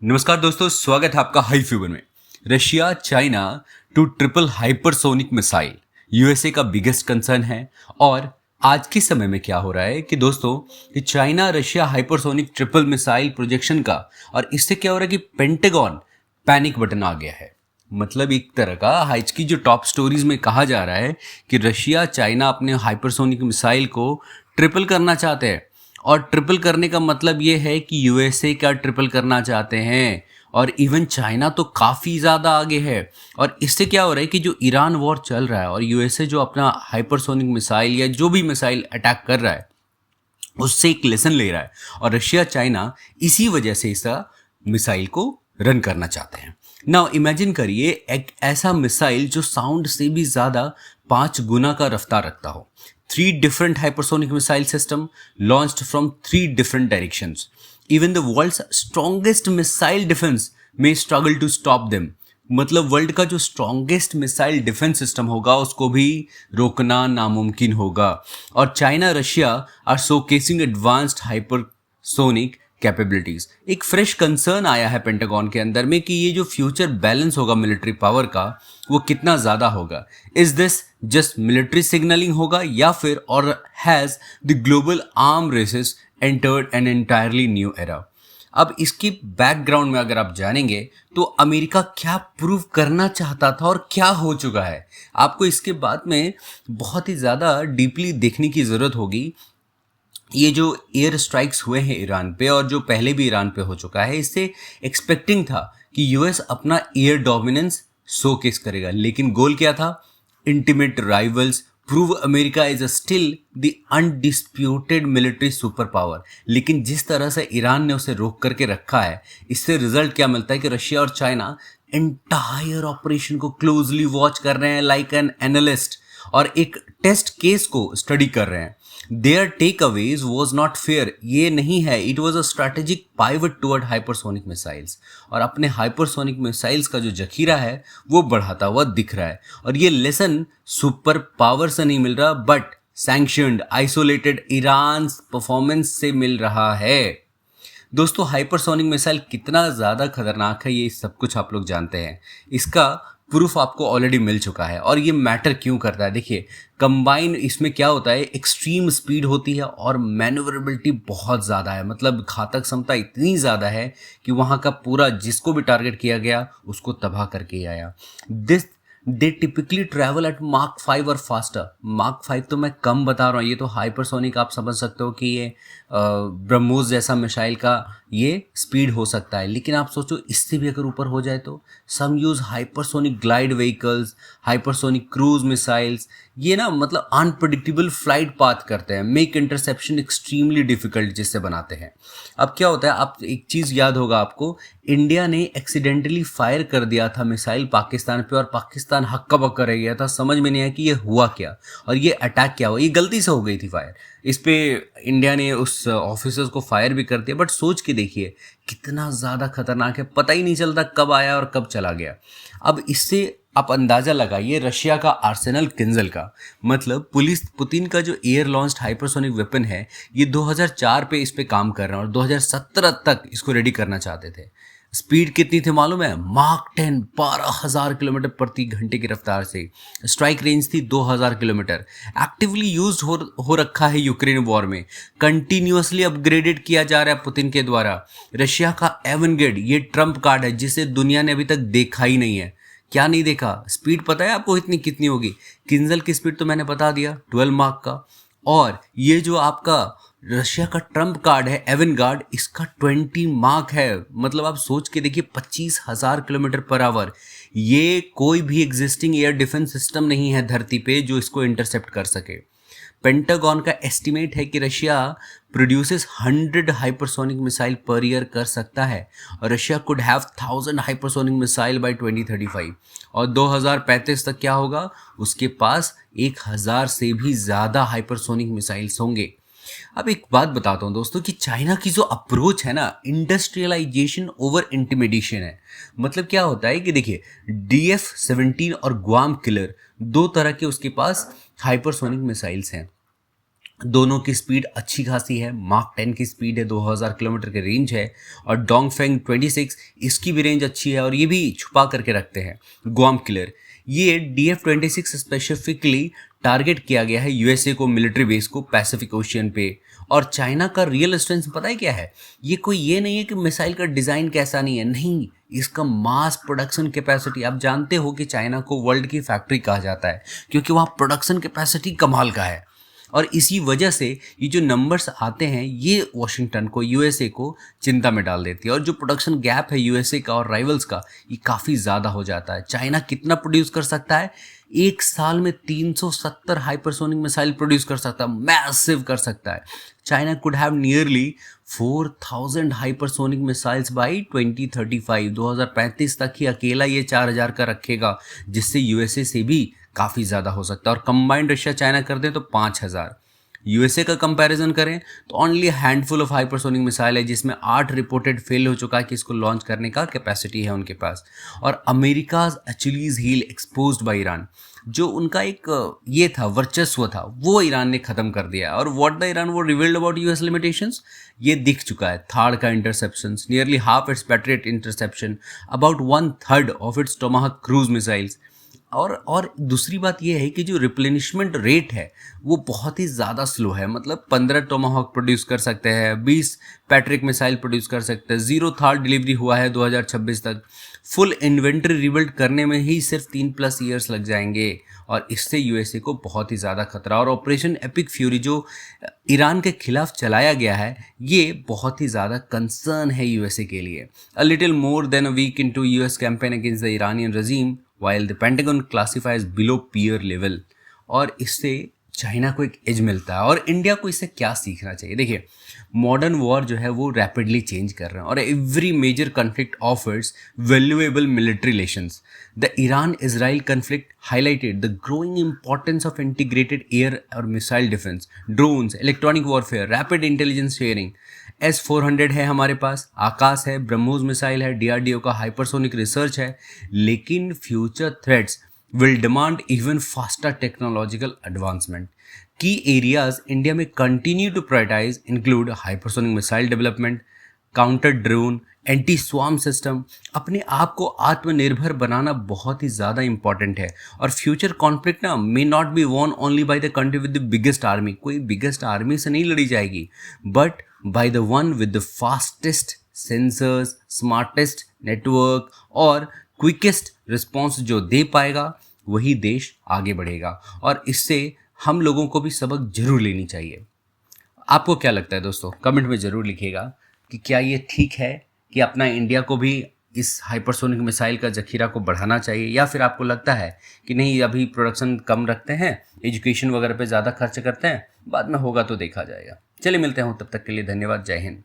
नमस्कार दोस्तों, स्वागत है आपका हाई फ्यूबर में। Russia China to triple hypersonic missile USA का बिगेस्ट कंसर्न है। और आज के समय में क्या हो रहा है कि दोस्तों, कि China Russia hypersonic triple missile projection का, और इससे क्या हो रहा है कि पेंटागन पैनिक बटन आ गया है। मतलब एक तरह का आज की जो टॉप स्टोरीज में कहा जा रहा है कि रशिया चाइना अपने हाइपरसोनिक मिसाइल को ट्रिपल करना चाहते हैं। और ट्रिपल करने का मतलब ये है कि यूएसए का ट्रिपल करना चाहते हैं, और इवन चाइना तो काफ़ी ज़्यादा आगे है। और इससे क्या हो रहा है कि जो ईरान वॉर चल रहा है और यूएसए जो अपना हाइपरसोनिक मिसाइल या जो भी मिसाइल अटैक कर रहा है उससे एक लेसन ले रहा है। और रशिया चाइना इसी वजह से इस मिसाइल को रन करना चाहते हैं। नाउ इमेजिन करिए एक ऐसा मिसाइल जो साउंड से भी ज़्यादा 5 गुना का रफ्तार रखता हो। 3 different hypersonic missile system launched from 3 different directions. Even the world's strongest missile defense may struggle to stop them. मतलब वर्ल्ड का जो स्ट्रॉन्गेस्ट मिसाइल डिफेंस सिस्टम होगा उसको भी रोकना नामुमकिन होगा। और China Russia are showcasing advanced hypersonic capabilities. एक फ्रेश कंसर्न आया है पेंटागन के अंदर में कि ये जो फ्यूचर बैलेंस होगा मिलिट्री पावर का वो कितना ज़्यादा होगा। Is this just military signalling होगा या फिर और has the global arm races entered an entirely new era. अब इसकी बैकग्राउंड में अगर आप जानेंगे तो अमेरिका क्या प्रूव करना चाहता था और क्या हो चुका है, आपको इसके बाद में बहुत ही ज़्यादा डीपली देखने की ज़रूरत होगी। ये जो एयर स्ट्राइक्स हुए हैं ईरान पे और जो पहले भी ईरान पे हो चुका है, इससे एक्सपेक्टिंग था कि यूएस अपना एयर डोमिनेंस शोकेस करेगा। लेकिन गोल क्या था? Intimate rivals, prove America is still the undisputed military super power. लेकिन जिस तरह से ईरान ने उसे रोक करके रखा है, इससे रिजल्ट क्या मिलता है कि रशिया और चाइना एंटायर ऑपरेशन को क्लोजली वॉच कर रहे हैं लाइक एन एनालिस्ट, और एक टेस्ट केस को स्टडी कर रहे हैं। Their takeaways was not fair, ये नहीं है, it was a strategic pivot toward hypersonic missiles. और अपने हाइपरसोनिक मिसाइल्स का जो जखीरा है वो बढ़ाता हुआ दिख रहा है। और ये लेसन सुपर पावर से नहीं मिल रहा but sanctioned isolated Iran performance से मिल रहा है। दोस्तों, हाइपरसोनिक मिसाइल कितना ज़्यादा खतरनाक है ये सब कुछ आप लोग जानते हैं। इसका प्रूफ आपको ऑलरेडी मिल चुका है। और ये मैटर क्यों करता है? देखिए, कंबाइन इसमें क्या होता है, एक्सट्रीम स्पीड होती है और मैन्युवरेबिलिटी बहुत ज़्यादा है। मतलब घातक क्षमता इतनी ज़्यादा है कि वहाँ का पूरा जिसको भी टारगेट किया गया उसको तबाह करके ही आया। This they typically travel at mark 5 और फास्टर। मार्क 5 तो मैं कम बता रहा हूँ, ये तो हाइपरसोनिक आप समझ सकते हो कि ये ब्रह्मोस जैसा मिसाइल का ये स्पीड हो सकता है। लेकिन आप सोचो इससे भी अगर ऊपर हो जाए तो some use hypersonic glide vehicles, hypersonic cruise missiles. ये ना मतलब अनप्रडिक्टेबल फ्लाइट पाथ करते हैं, मेक इंटरसेप्शन एक्सट्रीमली डिफिकल्ट जिससे बनाते हैं। अब क्या होता है, आप एक चीज़ याद होगा आपको, इंडिया ने एक्सीडेंटली फायर कर दिया था मिसाइल पाकिस्तान पे और पाकिस्तान हक्का बक्का रह गया था, समझ में नहीं आया कि ये हुआ क्या और ये अटैक क्या हुआ। ये गलती से हो गई थी फायर, इस पे इंडिया ने उस ऑफिसर्स को फायर भी कर दिया। बट सोच के देखिए कितना ज़्यादा खतरनाक है, पता ही नहीं चलता कब आया और कब चला गया। अब इससे आप अंदाज़ा लगाइए रशिया का आर्सेनल किंजल का, मतलब पुतिन का जो एयर लॉन्च्ड हाइपरसोनिक वेपन है, ये 2004 पे इस पे काम कर रहे हैं और 2017 तक इसको रेडी करना चाहते थे। स्पीड कितनी थी मालूम है? मार्क 10, 12,000 किलोमीटर प्रति घंटे की रफ्तार से। स्ट्राइक रेंज थी 2,000 किलोमीटर। एक्टिवली यूज हो रखा है यूक्रेन वॉर में, कंटिन्यूअसली अपग्रेडेड किया जा रहा है पुतिन के द्वारा। रशिया का एवनगेड ये ट्रम्प कार्ड है जिसे दुनिया ने अभी तक देखा ही नहीं है। क्या नहीं देखा? स्पीड पता है आपको इतनी कितनी होगी? किंजल की स्पीड तो मैंने बता दिया, 12 मार्क का। और ये जो आपका रशिया का ट्रम्प कार्ड है एवनगार्ड, इसका 20 मार्क है। मतलब आप सोच के देखिए 25,000 किलोमीटर पर आवर। ये कोई भी एग्जिस्टिंग एयर डिफेंस सिस्टम नहीं है धरती पे जो इसको इंटरसेप्ट कर सके। पेंटागन का एस्टिमेट है कि Russia produces 100 hypersonic missile per year कर सकता है और Russia could have 1000 hypersonic missile by 2035। और 2035 तक क्या होगा? उसके पास 1000 से भी ज़्यादा हाइपरसोनिक मिसाइल्स होंगे। अब एक बात बताता हूँ दोस्तों कि चाइना की जो अप्रोच है ना, इंडस्ट्रियलाइजेशन ओवर इंटिमिडेशन है। मतलब क्या होता है कि देखिए DF-17 और ग्वाम किलर 2 तरह के उसके पास हाइपरसोनिक मिसाइल्स हैं। दोनों की स्पीड अच्छी खासी है। मार्क 10 की स्पीड है, 2000 किलोमीटर की रेंज है। और डोंगफेंग 26 इसकी भी रेंज अच्छी है और ये भी छुपा करके रखते हैं। गुआम किलर, ये DF-26 स्पेसिफिकली टारगेट किया गया है यूएसए को, मिलिट्री बेस को पैसिफिक ओशियन पे। और चाइना का रियल स्ट्रेंथ पता है क्या है? ये नहीं है कि मिसाइल का डिज़ाइन कैसा नहीं है, नहीं, इसका मास प्रोडक्शन कैपेसिटी। आप जानते हो कि चाइना को वर्ल्ड की फैक्ट्री कहा जाता है क्योंकि वहाँ प्रोडक्शन कैपेसिटी कमाल का है। और इसी वजह से ये जो नंबर्स आते हैं ये वॉशिंगटन को, यूएसए को चिंता में डाल देती है। और जो प्रोडक्शन गैप है यूएसए का और राइवल्स का, ये काफ़ी ज़्यादा हो जाता है। चाइना कितना प्रोड्यूस कर सकता है? एक साल में 370 हाइपरसोनिक मिसाइल प्रोड्यूस कर सकता है, मैसिव कर सकता है। China could have nearly 4000 hypersonic missiles by 2035। 2035 तक ही अकेला ये 4000 का रखेगा, जिससे यूएसए से भी काफ़ी ज़्यादा हो सकता है। और कंबाइंड रशिया चाइना कर दें तो 5000। यूएसए का कंपैरिजन करें तो only handful of hypersonic missile है, जिसमें 8 रिपोर्टेड फेल हो चुका है कि इसको लॉन्च करने का कैपेसिटी है उनके पास। और America's Achilles heel exposed by Iran, जो उनका एक ये था, वर्चस्व था, वो ईरान ने खत्म कर दिया। और व्हाट द ईरान वो रिवील्ड अबाउट यूएस लिमिटेशंस, ये दिख चुका है। थार्ड का interception, nearly half its Patriot interception, about 1/3 of its Tomahawk cruise missiles. और दूसरी बात यह है कि जो रिप्लेनिशमेंट रेट है वो बहुत ही ज़्यादा स्लो है। मतलब 15 टोमाहॉक प्रोड्यूस कर सकते हैं, 20 पैट्रिक मिसाइल प्रोड्यूस कर सकते हैं, 0 थर्ड डिलीवरी हुआ है 2026 तक। फुल इन्वेंट्री रिबिल्ड करने में ही सिर्फ 3+ ईयर्स लग जाएंगे। और इससे यूएसए को बहुत ही ज़्यादा खतरा। और ऑपरेशन एपिक फ्यूरी जो ईरान के खिलाफ चलाया गया है, ये बहुत ही ज़्यादा कंसर्न है यूएसए के लिए। A little more than a week into US campaign against the Iranian regime, while the Pentagon classifies below peer level। और इससे चाइना को एक एज मिलता है। और इंडिया को इससे क्या सीखना चाहिए? देखिए, मॉडर्न वॉर जो है वो रैपिडली चेंज कर रहे हैं और every major conflict offers valuable military relations. The Iran Israel conflict highlighted the growing importance of integrated air और missile defence, drones, electronic warfare, rapid intelligence sharing. S-400 है हमारे पास, आकाश है, ब्रह्मोस मिसाइल है, डीआरडीओ का हाइपरसोनिक रिसर्च है। लेकिन future threats will demand even faster technological advancement. Key areas India में continue to prioritise include hypersonic missile development, counter drone, anti swarm system. अपने आप को आत्मनिर्भर बनाना बहुत ही ज़्यादा इंपॉर्टेंट है। और फ्यूचर कॉन्फ्लिक्ट ना may not be won only by the country with the biggest army. कोई बिगेस्ट आर्मी से नहीं लड़ी जाएगी, but by the one with the fastest sensors, smartest network और क्विकेस्ट रिस्पॉन्स जो दे पाएगा, वही देश आगे बढ़ेगा। और इससे हम लोगों को भी सबक जरूर लेनी चाहिए। आपको क्या लगता है दोस्तों? कमेंट में ज़रूर लिखिएगा कि क्या ये ठीक है कि अपना इंडिया को भी इस हाइपरसोनिक मिसाइल का ज़खीरा को बढ़ाना चाहिए, या फिर आपको लगता है कि नहीं, अभी प्रोडक्शन कम रखते हैं, एजुकेशन वगैरह पे ज़्यादा खर्च करते हैं, बाद में होगा तो देखा जाएगा। चलिए मिलते हैं, तब तक के लिए धन्यवाद। जय हिंद।